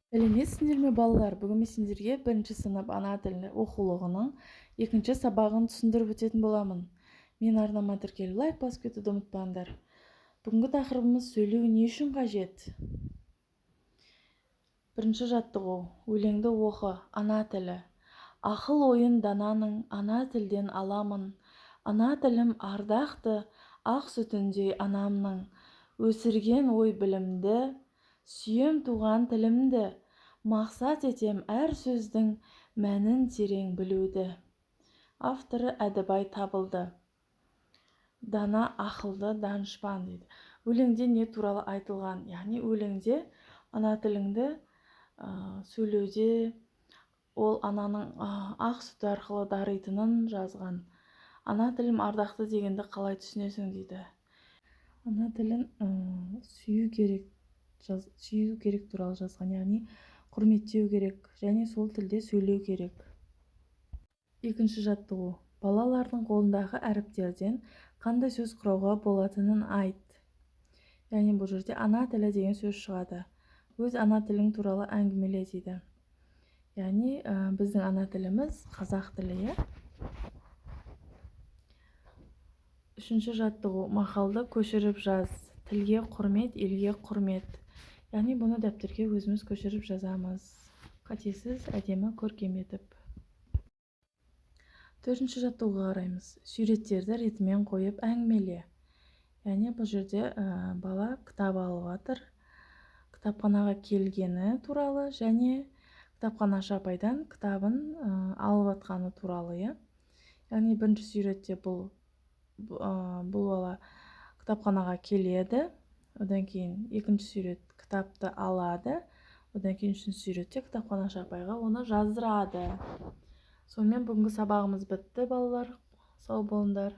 Сәлеметсіңдер ме балалар? Бүгін мен сендерге бірінші сынып ана тілі оқулығының екінші сабағын түсіндіріп өтетін боламын. Мен арнама тіркеліп лайк басып кетуді ұмытпаңдар. Бүгінгі тақырыбымыз сөйлеу не үшін қажет? Бірінші жаттығу. Өлеңді оқы. Ана тілі. Ақыл ойын дананың ана тілден аламын. Ана тілім ардақты, ақ сүтіндей анамның. Өсірген ой білімді, сүйем туған тілімді. Мақсат етем әр сөздің мәнін терең білуді. Авторы Әдібай Табылды. Дана ақылды данышпан дейді. Өлеңде не туралы айтылған? Яғни өлеңде ана тіліңді сөйлеуде ол ананың ақ сүті арқылы даритынын жазған. Ана тілім ардақты дегенді қалай түсінесің дейді. Ана тілін сүю керек туралы жазған, яғни құрметтеу керек және сол тілде сөйлеу керек. Екінші жаттығу. Балалардың қолындағы әріптерден қандай сөз құрауға болатынын айт. Яғни бұл жерде ана тілі деген сөз шығады. Өз ана тілің туралы әңгімеле дейді. Яғни біздің ана тіліміз қазақ тілі. Үшінші жаттығу. Мақалды көшіріп жаз. Тілге құрмет, елге құрмет. Яғни бұны дәптерге өзіміз көшіріп жазамыз. Қатесіз, әдемі, көркем етіп. Төртінші жаттығуға қараймыз. Суреттерді ретімен қойып әңгімеле. Яғни бұл жерде бала кітап алып жатыр. Кітапханаға келгені туралы және кітапханашы апайдан кітабын алып жатқаны туралы. Яғни бірінші суретте бұл бала кітапханаға келеді. Одан кейін екінші сурет кітапты алады. Одан кейін үшінші суретте кітапханашы апайға оны жаздырады. Сонымен бүгінгі сабағымыз бітті балалар. Сау болыңдар.